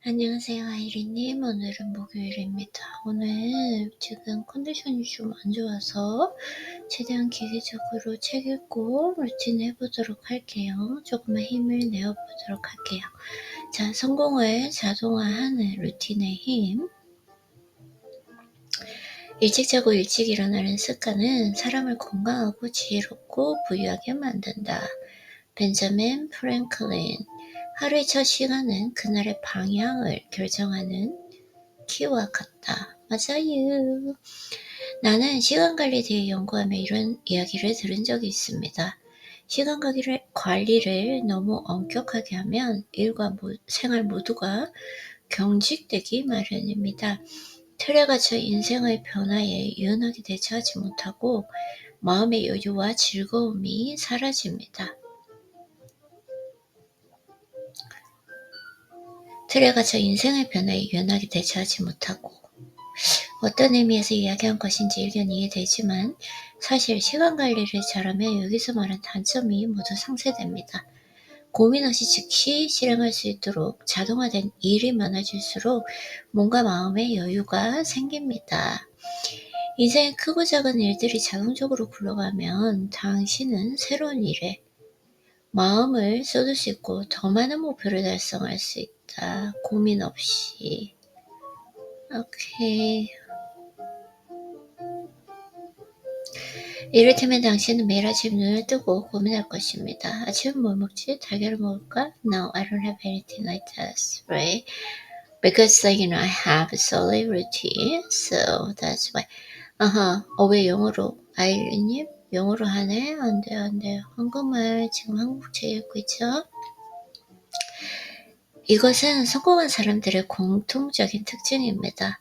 안녕하세요, 아이리님. 오늘은 목요일입니다. 오늘 지금 컨디션이 좀 안 좋아서 최대한 기계적으로 책 읽고 루틴 해보도록 할게요. 조금만 힘을 내어보도록 할게요. 자, 성공을 자동화하는 루틴의 힘. 일찍 자고 일찍 일어나는 습관은 사람을 건강하고 지혜롭고 부유하게 만든다. 벤자민 프랭클린. 하루의 첫 시간은 그날의 방향을 결정하는 키와 같다. 맞아요. 나는 시간관리에 대해 연구하며 이런 이야기를 들은 적이 있습니다. 시간 관리를 너무 엄격하게 하면 일과 생활 모두가 경직되기 마련입니다. 틀에 갇혀 인생의 변화에 유연하게 대처하지 못하고 마음의 여유와 즐거움이 사라집니다. 틀에 갇혀 인생의 변화에 유연하게 대처하지 못하고 어떤 의미에서 이야기한 것인지 일견 이해되지만 사실 시간관리를 잘하면 여기서 말한 단점이 모두 상쇄됩니다. 고민 없이 즉시 실행할 수 있도록 자동화된 일이 많아질수록 몸과 마음의 여유가 생깁니다. 인생의 크고 작은 일들이 자동적으로 굴러가면 당신은 새로운 일에 마음을 쏟을 수 있고 더 많은 목표를 달성할 수 있다. 고민 없이. 오케이. 이를테면 당신은 매일 아침 눈을 뜨고 고민할 것입니다. 아침은 뭘 먹지? 달걀을 먹을까? No, I don't have anything like that, right? Because I have a solid routine, so that's why. 왜 영어로? 아이리님? 영어로 하네? 안 돼요. 한국말 지금 한국책 읽고 있죠? 이것은 성공한 사람들의 공통적인 특징입니다.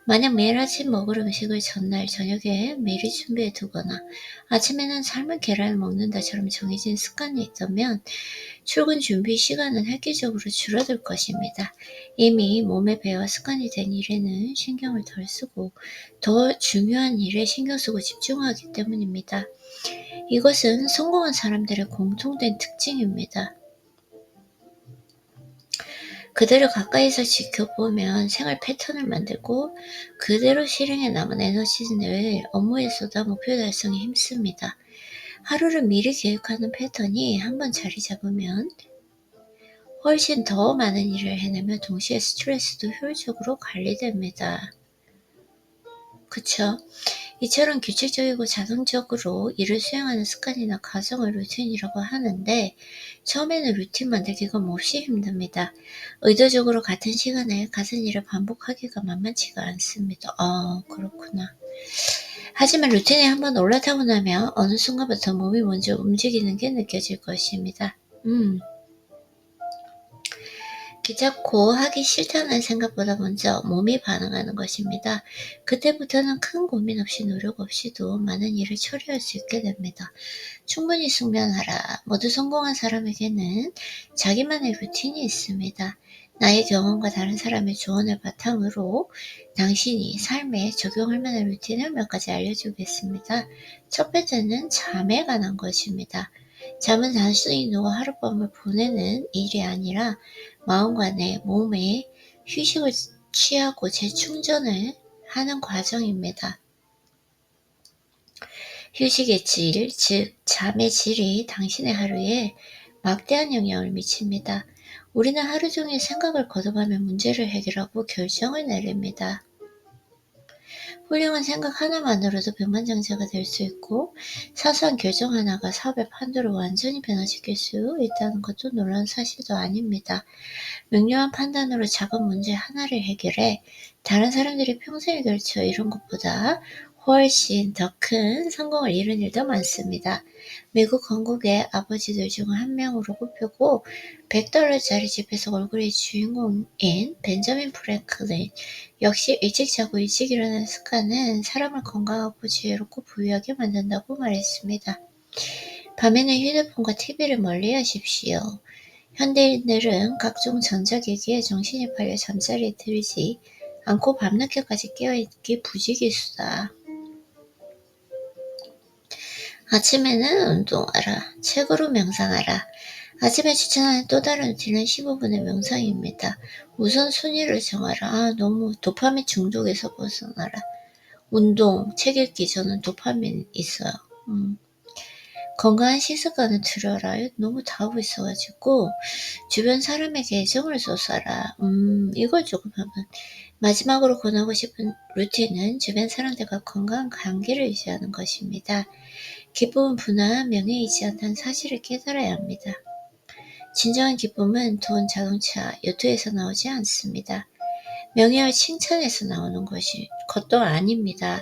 만약 매일 아침 먹을 음식을 전날 저녁에 미리 준비해 두거나 아침에는 삶은 계란을 먹는다처럼 정해진 습관이 있다면 출근 준비 시간은 획기적으로 줄어들 것입니다. 이미 몸에 배어 습관이 된 일에는 신경을 덜 쓰고 더 중요한 일에 신경 쓰고 집중하기 때문입니다. 이것은 성공한 사람들의 공통된 특징입니다. 그대로 가까이서 지켜보면 생활 패턴을 만들고 그대로 실행에 남은 에너지를 업무에 쏟아 목표 달성에 힘씁니다. 하루를 미리 계획하는 패턴이 한번 자리 잡으면 훨씬 더 많은 일을 해내며 동시에 스트레스도 효율적으로 관리됩니다. 그쵸? 이처럼 규칙적이고 자동적으로 일을 수행하는 습관이나 과정을 루틴이라고 하는데 처음에는 루틴 만들기가 몹시 힘듭니다. 의도적으로 같은 시간에 같은 일을 반복하기가 만만치가 않습니다. 그렇구나. 하지만 루틴에 한번 올라타고 나면 어느 순간부터 몸이 먼저 움직이는 게 느껴질 것입니다. 귀찮고 하기 싫다는 생각보다 먼저 몸이 반응하는 것입니다. 그때부터는 큰 고민 없이 노력 없이도 많은 일을 처리할 수 있게 됩니다. 충분히 숙면하라. 모두 성공한 사람에게는 자기만의 루틴이 있습니다. 나의 경험과 다른 사람의 조언을 바탕으로 당신이 삶에 적용할 만한 루틴을 몇 가지 알려주겠습니다. 첫 번째는 잠에 관한 것입니다. 잠은 단순히 누워 하룻밤을 보내는 일이 아니라 마음과 내 몸에 휴식을 취하고 재충전을 하는 과정입니다. 휴식의 질, 즉 잠의 질이 당신의 하루에 막대한 영향을 미칩니다. 우리는 하루 종일 생각을 거듭하며 문제를 해결하고 결정을 내립니다. 훌륭한 생각 하나만으로도 백만장자가 될 수 있고 사소한 결정 하나가 사업의 판도를 완전히 변화시킬 수 있다는 것도 놀라운 사실도 아닙니다. 명료한 판단으로 작은 문제 하나를 해결해 다른 사람들이 평생을 걸쳐 이룬 것보다 훨씬 더 큰 성공을 이룬 일도 많습니다. 미국 건국의 아버지들 중 한 명으로 꼽히고 $100짜리 집에서 얼굴의 주인공인 벤자민 프랭클린 역시 일찍 자고 일찍 일어나는 습관은 사람을 건강하고 지혜롭고 부유하게 만든다고 말했습니다. 밤에는 휴대폰과 TV를 멀리하십시오. 현대인들은 각종 전자기기에 정신이 팔려 잠자리에 들지 않고 밤늦게까지 깨어있기 부지기수다. 아침에는 운동하라. 책으로 명상하라. 아침에 추천하는 또 다른 루틴은 15분의 명상입니다. 우선 순위를 정하라. 너무 도파민 중독에서 벗어나라. 운동, 책 읽기 저는 도파민 있어요. 건강한 식습관을 들여라. 너무 다 하고 있어가지고 주변 사람에게 애정을 쏟아라. 이걸 조금 하면 마지막으로 권하고 싶은 루틴은 주변 사람들과 건강한 관계를 유지하는 것입니다. 기쁨은 분한 명예에 있지 않다는 사실을 깨달아야 합니다. 진정한 기쁨은 돈, 자동차, 요트에서 나오지 않습니다. 명예와 칭찬에서 나오는 것도 아닙니다.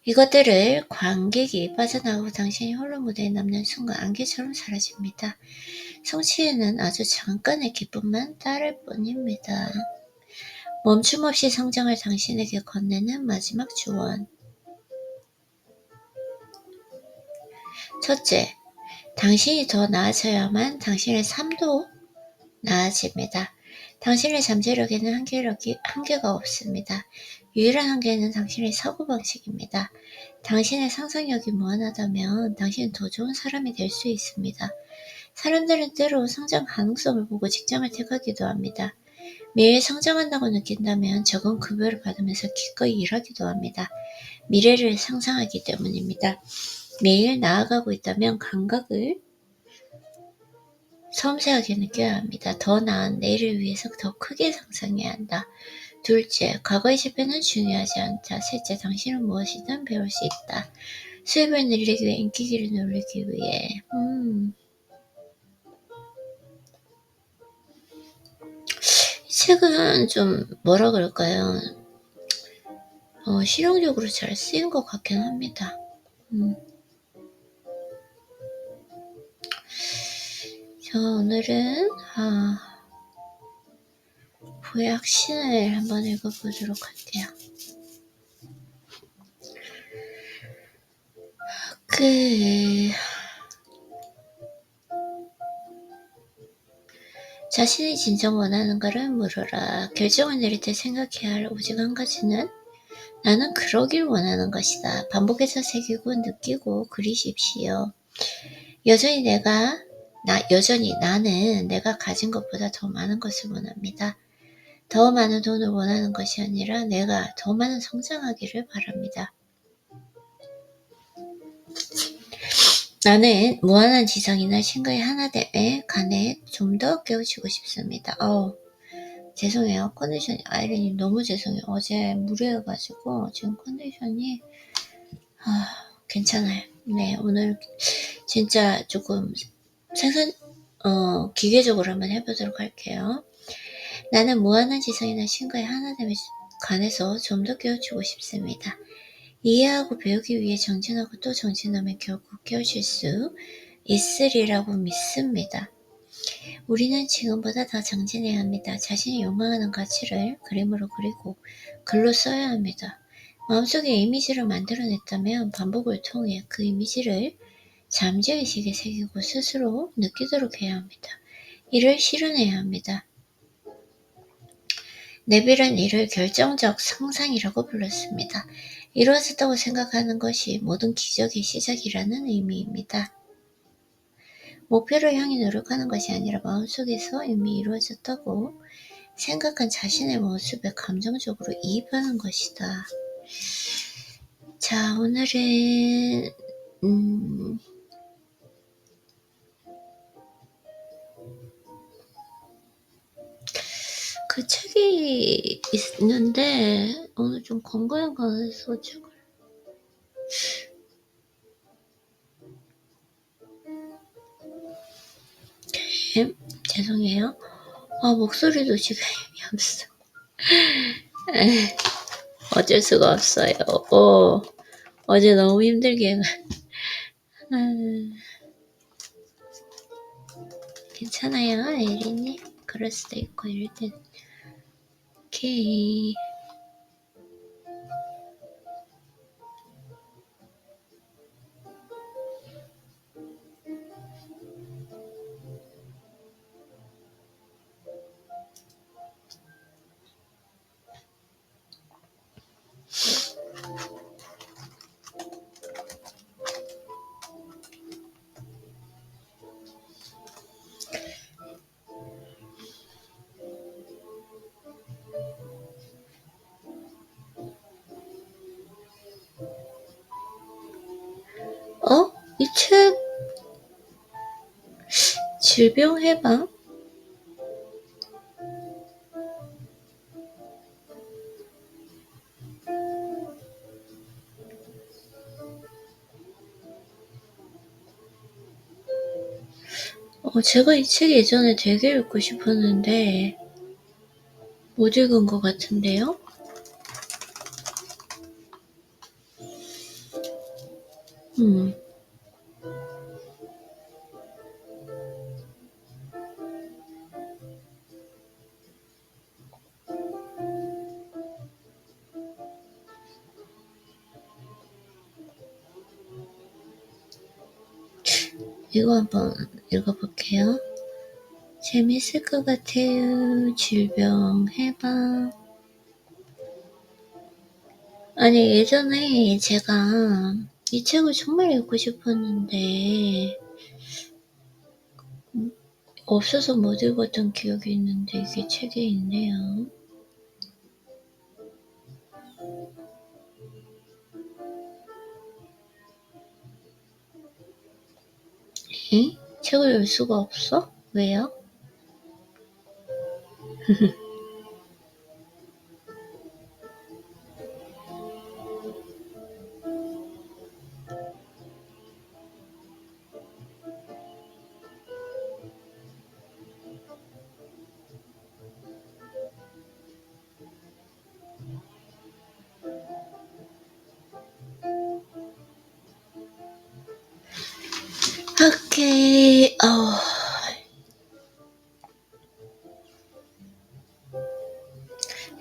이것들을 관객이 빠져나가고 당신이 홀로 무대에 남는 순간 안개처럼 사라집니다. 성취에는 아주 잠깐의 기쁨만 따를 뿐입니다. 멈춤없이 성장을 당신에게 건네는 마지막 조언. 첫째, 당신이 더 나아져야만 당신의 삶도 나아집니다. 당신의 잠재력에는 한계가 없습니다. 유일한 한계는 당신의 사고방식입니다. 당신의 상상력이 무한하다면 당신은 더 좋은 사람이 될 수 있습니다. 사람들은 때로 성장 가능성을 보고 직장을 택하기도 합니다. 매일 성장한다고 느낀다면 적은 급여를 받으면서 기꺼이 일하기도 합니다. 미래를 상상하기 때문입니다. 매일 나아가고 있다면 감각을 섬세하게 느껴야 합니다. 더 나은 내일을 위해서 더 크게 상상해야 한다. 둘째, 과거의 실패는 중요하지 않다. 셋째, 당신은 무엇이든 배울 수 있다. 수입을 늘리기 위해, 인기기를 누리기 위해. 이 책은 좀 뭐라 그럴까요? 실용적으로 잘 쓰인 것 같긴 합니다. 자, 오늘은 보약신을 한번 읽어보도록 할게요. 자신이 진정 원하는 것을 물어라. 결정을 내릴 때 생각해야 할 오직 한 가지는 나는 그러길 원하는 것이다. 반복해서 새기고 느끼고 그리십시오. 여전히 나는 내가 가진 것보다 더 많은 것을 원합니다. 더 많은 돈을 원하는 것이 아니라 내가 더 많은 성장하기를 바랍니다. 나는 무한한 지성이나 생각의 하나됨에 관해 좀 더 깨우치고 싶습니다. 죄송해요. 컨디션이, 아이린님 너무 죄송해요. 어제 무리해가지고 지금 컨디션이 괜찮아요. 네, 오늘 진짜 조금 기계적으로 한번 해보도록 할게요. 나는 무한한 지성이나 신과의 하나됨에 관해서 좀 더 깨우치고 싶습니다. 이해하고 배우기 위해 정진하고 또 정진하면 결국 깨우칠 수 있으리라고 믿습니다. 우리는 지금보다 더 정진해야 합니다. 자신이 욕망하는 가치를 그림으로 그리고 글로 써야 합니다. 마음속에 이미지를 만들어냈다면 반복을 통해 그 이미지를 잠재의식에 새기고 스스로 느끼도록 해야 합니다. 이를 실현해야 합니다. 네빌은 이를 결정적 상상이라고 불렀습니다. 이루어졌다고 생각하는 것이 모든 기적의 시작이라는 의미입니다. 목표를 향해 노력하는 것이 아니라 마음속에서 이미 이루어졌다고 생각한 자신의 모습에 감정적으로 이입하는 것이다. 자, 오늘은 그 책이 있는데 오늘 좀 건강에 관해서 책을 죄송해요. 목소리도 지금 힘이 없어. 어쩔 수가 없어요. 어제 너무 힘들게 괜찮아요, 에린이. 그럴 수도 있고 이럴 땐 오케이. 이 책 질병 해방? 제가 이 책 예전에 되게 읽고 싶었는데 못 읽은 것 같은데요? 이거 한번 읽어볼게요. 재밌을 것 같아요. 질병 해방. 아니, 예전에 제가 이 책을 정말 읽고 싶었는데 없어서 못 읽었던 기억이 있는데 이게 책에 있네요. 에? 책을 열 수가 없어? 왜요? 오케이.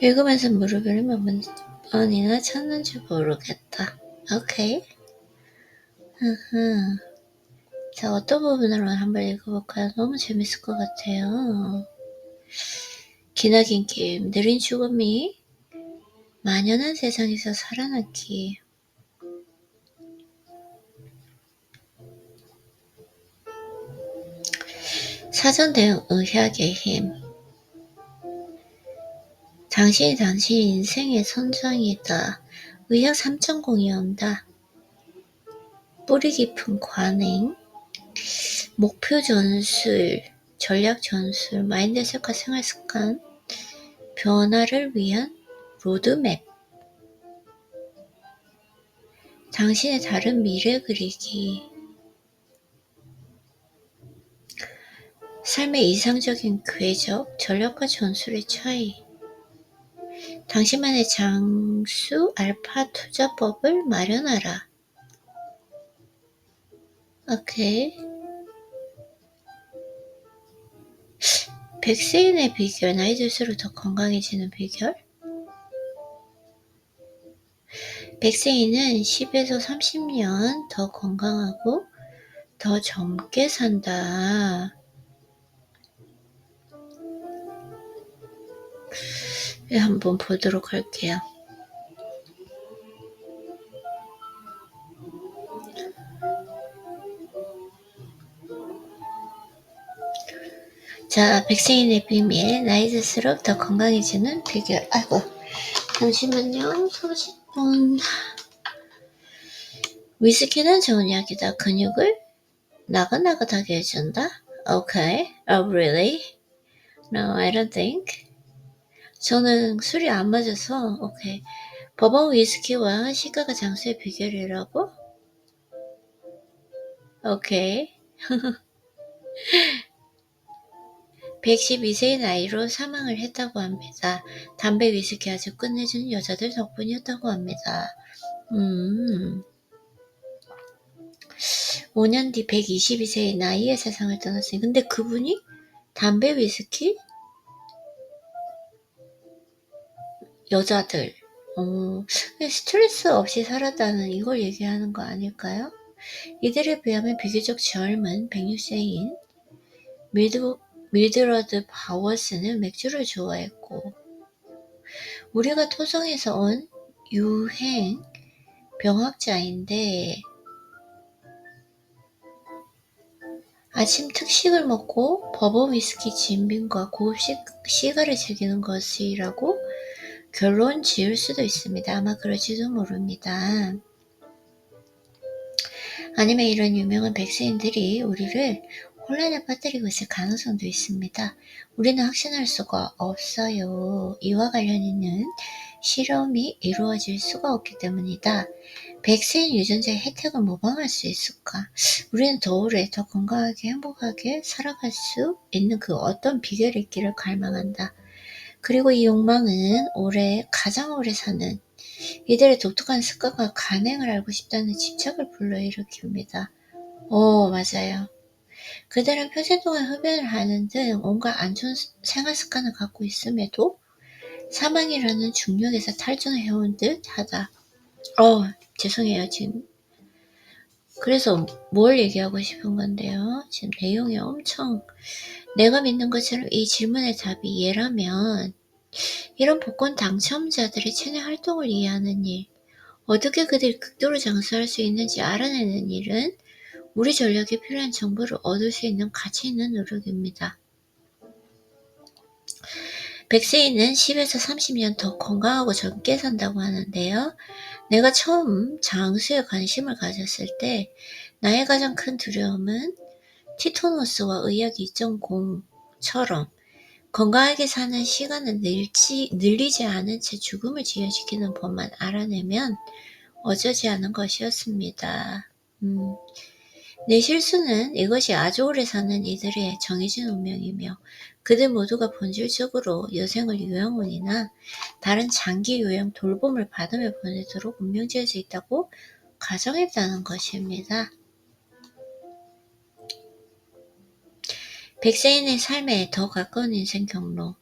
읽으면서 무릎을 몇 번이나 찾는지 모르겠다. 오케이. 자, 어떤 부분으로 한번 읽어볼까요? 너무 재밌을 것 같아요. 기나긴 게임, 느린 죽음이 만연한 세상에서 살아남기. 사전 대응 의학의 힘. 당신이 당신 인생의 선장이다. 의학 3.0이 온다. 뿌리 깊은 관행, 목표 전술, 전략 전술, 마인드셋과 생활 습관, 변화를 위한 로드맵. 당신의 다른 미래 그리기. 삶의 이상적인 궤적, 전략과 전술의 차이. 당신만의 장수 알파 투자법을 마련하라. 오케이. 백세인의 비결, 나이 들수록 더 건강해지는 비결? 백세인은 10에서 30년 더 건강하고 더 젊게 산다. 한번 보도록 할게요. 자, 백세인의 비밀, 나이 들수록 더 건강해지는 비결. 아이고, 잠시만요. 30분. 위스키는 좋은 약이다. 근육을 나긋나긋하게 해준다. Okay. Oh, really? No, I don't think. 저는 술이 안 맞아서, 오케이. 버번 위스키와 시가가 장수의 비결이라고? 오케이. 112세의 나이로 사망을 했다고 합니다. 담배 위스키 아주 끝내주는 여자들 덕분이었다고 합니다. 5년 뒤 122세의 나이에 세상을 떠났으니 근데 그분이 담배 위스키? 여자들 스트레스 없이 살았다는 이걸 얘기하는 거 아닐까요? 이들에 비하면 비교적 젊은 106세인 밀드러드 바워스는 맥주를 좋아했고 우리가 토성에서 온 유행 병학자인데 아침 특식을 먹고 버번 위스키 진빈과 고급 시가를 즐기는 것이라고 결론 지을 수도 있습니다. 아마 그럴지도 모릅니다. 아니면 이런 유명한 백세인들이 우리를 혼란에 빠뜨리고 있을 가능성도 있습니다. 우리는 확신할 수가 없어요. 이와 관련 있는 실험이 이루어질 수가 없기 때문이다. 백세인 유전자의 혜택을 모방할 수 있을까? 우리는 더 오래, 더 건강하게, 행복하게 살아갈 수 있는 그 어떤 비결이 있기를 갈망한다. 그리고 이 욕망은 가장 오래 사는 이들의 독특한 습관과 간행을 알고 싶다는 집착을 불러일으킵니다. 맞아요. 그들은 평생 동안 흡연을 하는 등 온갖 안 좋은 생활 습관을 갖고 있음에도 사망이라는 중력에서 탈준해온 듯 하다. 죄송해요. 지금 그래서 뭘 얘기하고 싶은 건데요. 지금 내용이 엄청 내가 믿는 것처럼 이 질문의 답이 얘라면 이런 복권 당첨자들의 체내 활동을 이해하는 일, 어떻게 그들이 극도로 장수할 수 있는지 알아내는 일은 우리 전략에 필요한 정보를 얻을 수 있는 가치 있는 노력입니다. 백세인은 10에서 30년 더 건강하고 젊게 산다고 하는데요. 내가 처음 장수에 관심을 가졌을 때 나의 가장 큰 두려움은 티토노스와 의학 2.0처럼 건강하게 사는 시간을 늘리지 않은 채 죽음을 지연시키는 법만 알아내면 어쩌지 않은 것이었습니다. 내 실수는 이것이 아주 오래 사는 이들의 정해진 운명이며 그들 모두가 본질적으로 여생을 요양원이나 다른 장기 요양 돌봄을 받으며 보내도록 운명지어져 있다고 가정했다는 것입니다. 백세인의 삶에 더 가까운 인생 경로,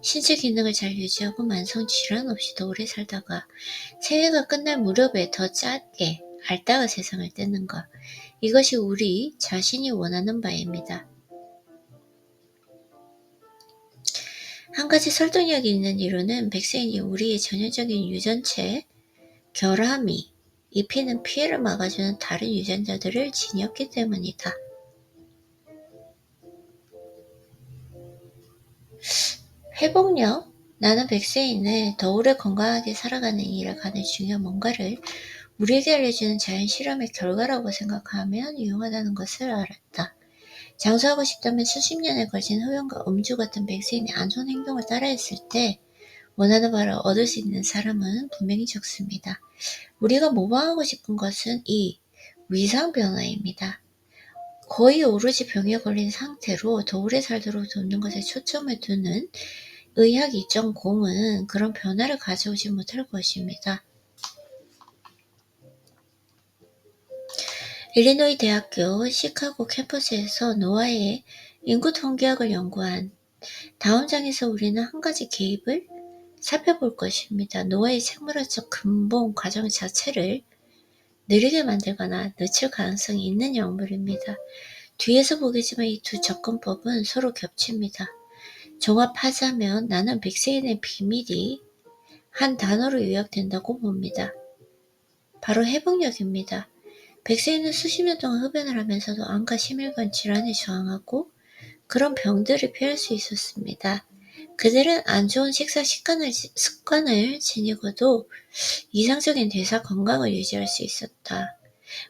신체 기능을 잘 유지하고 만성 질환 없이 더 오래 살다가 생애가 끝날 무렵에 더 짧게 앓다가 세상을 떼는 것, 이것이 우리 자신이 원하는 바입니다. 한 가지 설득력이 있는 이유는 백세인이 우리의 전형적인 유전체 결함이 입히는 피해를 막아주는 다른 유전자들을 지녔기 때문이다. 회복력? 나는 백세인을 더 오래 건강하게 살아가는 일에 관한 중요한 뭔가를 우리에게 알려주는 자연 실험의 결과라고 생각하면 유용하다는 것을 알았다. 장수하고 싶다면 수십 년에 걸친 흡연과 음주 같은 백세인의 안 좋은 행동을 따라했을 때 원하는 바를 얻을 수 있는 사람은 분명히 적습니다. 우리가 모방하고 싶은 것은 이 위상 변화입니다. 거의 오로지 병에 걸린 상태로 더 오래 살도록 돕는 것에 초점을 두는 의학 2.0은 그런 변화를 가져오지 못할 것입니다. 일리노이 대학교 시카고 캠퍼스에서 노아의 인구 통계학을 연구한 다음 장에서 우리는 한 가지 개입을 살펴볼 것입니다. 노아의 생물학적 근본 과정 자체를 느리게 만들거나 늦출 가능성이 있는 약물입니다. 뒤에서 보겠지만 이 두 접근법은 서로 겹칩니다. 종합하자면 나는 백세인의 비밀이 한 단어로 요약된다고 봅니다. 바로 회복력입니다. 백세인은 수십 년 동안 흡연을 하면서도 암과 심혈관 질환에 저항하고 그런 병들을 피할 수 있었습니다. 그들은 안 좋은 식사 습관을 지니고도 이상적인 대사 건강을 유지할 수 있었다.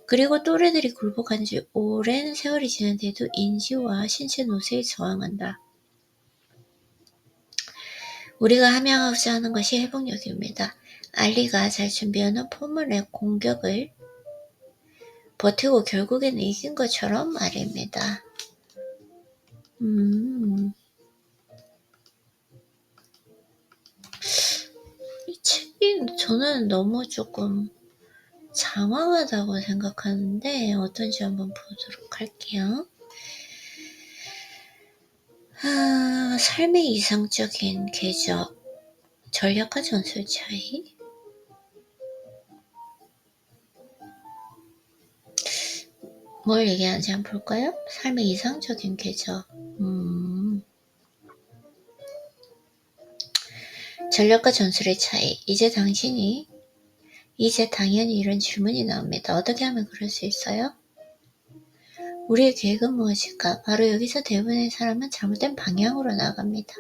그리고 또래들이 굴복한 지 오랜 세월이 지난데도 인지와 신체 노쇠에 저항한다. 우리가 함양하고자 하는 것이 회복력입니다. 알리가 잘 준비하는 포물의 공격을 버티고 결국에는 이긴 것처럼 말입니다. 이 책이 저는 너무 조금 장황하다고 생각하는데 어떤지 한번 보도록 할게요. 삶의 이상적인 궤적, 전략과 전술 차이. 뭘 얘기하는지 한번 볼까요? 삶의 이상적인 궤적. 전략과 전술의 차이. 이제 당연히 이런 질문이 나옵니다. 어떻게 하면 그럴 수 있어요? 우리의 계획은 무엇일까? 바로 여기서 대부분의 사람은 잘못된 방향으로 나아갑니다.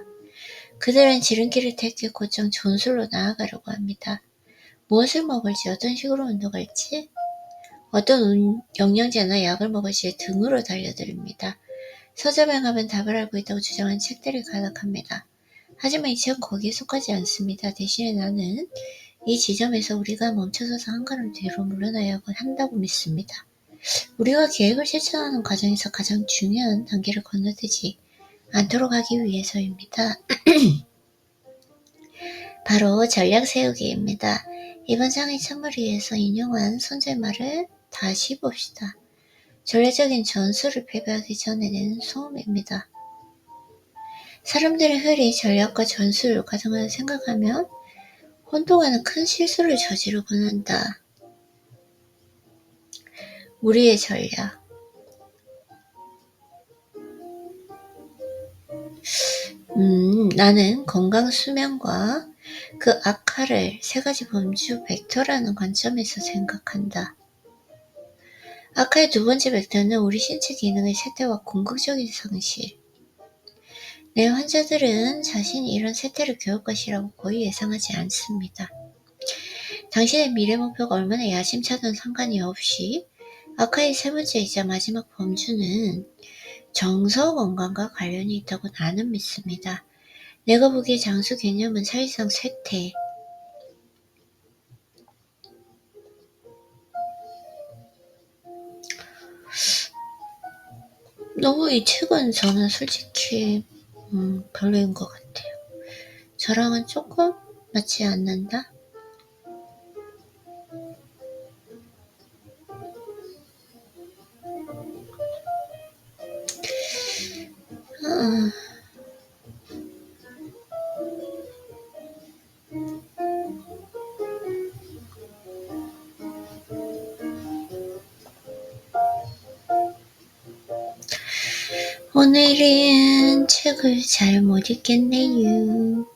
그들은 지름길을 택해 곧장 전술로 나아가려고 합니다. 무엇을 먹을지, 어떤 식으로 운동할지, 어떤 영양제나 약을 먹을지 등으로 달려드립니다. 서점에 가면 답을 알고 있다고 주장하는 책들이 가득합니다. 하지만 이 책은 거기에 속하지 않습니다. 대신에 나는 이 지점에서 우리가 멈춰서서 한 걸음 뒤로 물러나야 한다고 믿습니다. 우리가 계획을 실천하는 과정에서 가장 중요한 단계를 건너뛰지 않도록 하기 위해서입니다. 바로 전략 세우기입니다. 이번 상의 참머리에서 인용한 선조의 말을 다시 봅시다. 전략적인 전술을 패배하기 전에는 소음입니다. 사람들의 흔히 전략과 전술 과정을 생각하면 혼동하는 큰 실수를 저지르곤 한다. 우리의 전략. 나는 건강 수면과 그 악화를 세 가지 범주 벡터라는 관점에서 생각한다. 악화의 두 번째 벡터는 우리 신체 기능의 쇠퇴와 궁극적인 상실. 내 환자들은 자신이 이런 쇠퇴를 겪을 것이라고 거의 예상하지 않습니다. 당신의 미래 목표가 얼마나 야심차든 상관이 없이 악화의 세 번째이자 마지막 범주는 정서 건강과 관련이 있다고 나는 믿습니다. 내가 보기에 장수 개념은 사실상 쇠퇴. 너무 이 책은 저는 솔직히 별로인 것 같아요. 저랑은 조금 맞지 않는다? 오늘은 책을 잘 못 읽겠네요.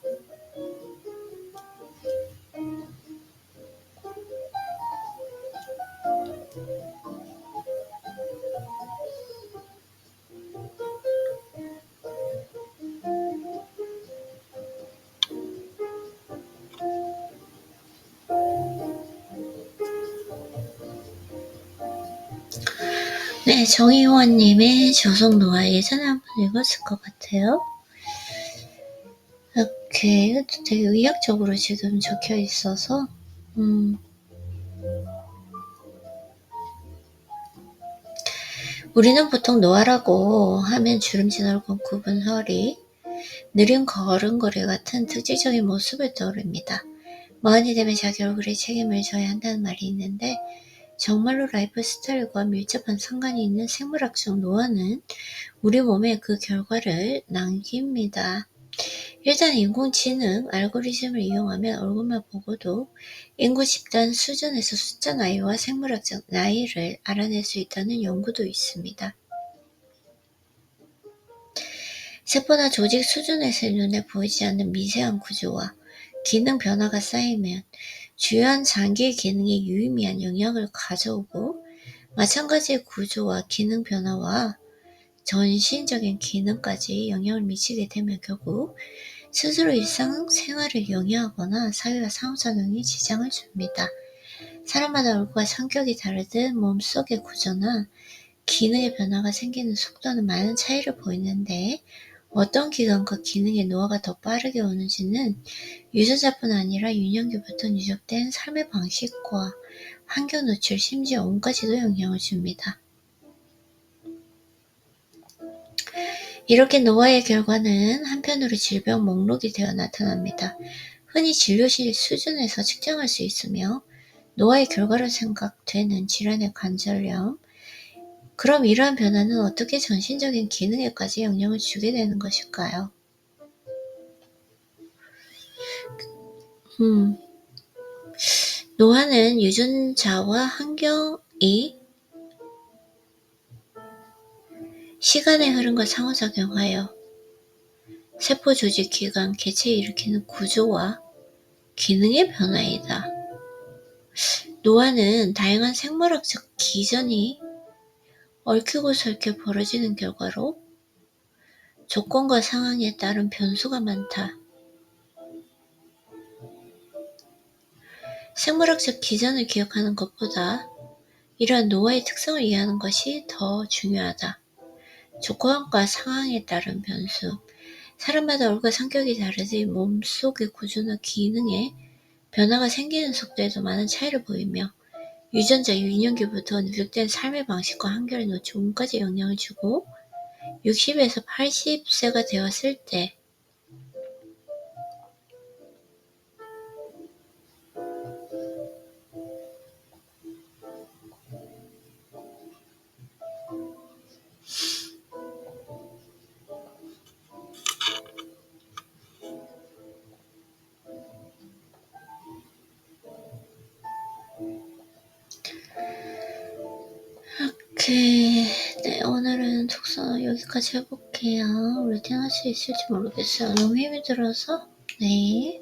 네, 정의원님의 저속노화 예전에 한번 읽었을 것 같아요. 이렇게 이것도 되게 의학적으로 지금 적혀 있어서 우리는 보통 노화라고 하면 주름진 얼굴, 굽은 허리, 느린 걸음걸이 같은 특징적인 모습을 떠올립니다. 마흔이 되면 자기 얼굴에 책임을 져야 한다는 말이 있는데 정말로 라이프 스타일과 밀접한 상관이 있는 생물학적 노화는 우리 몸에 그 결과를 남깁니다. 일단 인공지능 알고리즘을 이용하면 얼굴만 보고도 인구 집단 수준에서 숫자 나이와 생물학적 나이를 알아낼 수 있다는 연구도 있습니다. 세포나 조직 수준에서의 눈에 보이지 않는 미세한 구조와 기능 변화가 쌓이면 주요한 장기 기능에 유의미한 영향을 가져오고 마찬가지의 구조와 기능 변화와 전신적인 기능까지 영향을 미치게 되면 결국 스스로 일상생활을 영위하거나 사회와 상호작용에 지장을 줍니다. 사람마다 얼굴과 성격이 다르듯 몸속의 구조나 기능의 변화가 생기는 속도는 많은 차이를 보이는데 어떤 기관과 기능의 노화가 더 빠르게 오는지는 유전자뿐 아니라 유년기부터 누적된 삶의 방식과 환경 노출, 심지어 온가지도 영향을 줍니다. 이렇게 노화의 결과는 한편으로 질병 목록이 되어 나타납니다. 흔히 진료실 수준에서 측정할 수 있으며 노화의 결과로 생각되는 질환의 관절염, 그럼 이러한 변화는 어떻게 전신적인 기능에까지 영향을 주게 되는 것일까요? 노화는 유전자와 환경이 시간의 흐름과 상호작용하여 세포 조직, 기관, 개체에 일으키는 구조와 기능의 변화이다. 노화는 다양한 생물학적 기전이 얽히고 설켜 벌어지는 결과로 조건과 상황에 따른 변수가 많다. 생물학적 기전을 기억하는 것보다 이러한 노화의 특성을 이해하는 것이 더 중요하다. 조건과 상황에 따른 변수. 사람마다 얼굴 성격이 다르듯 몸속의 구조나 기능에 변화가 생기는 속도에도 많은 차이를 보이며 유전자 유년기부터 누적된 삶의 방식과 환경에 놓친 운까지 영향을 주고 60에서 80세가 되었을 때 오케이. 네, 오늘은 독서 여기까지 해볼게요. 루틴 할 수 있을지 모르겠어요. 너무 힘이 들어서. 네.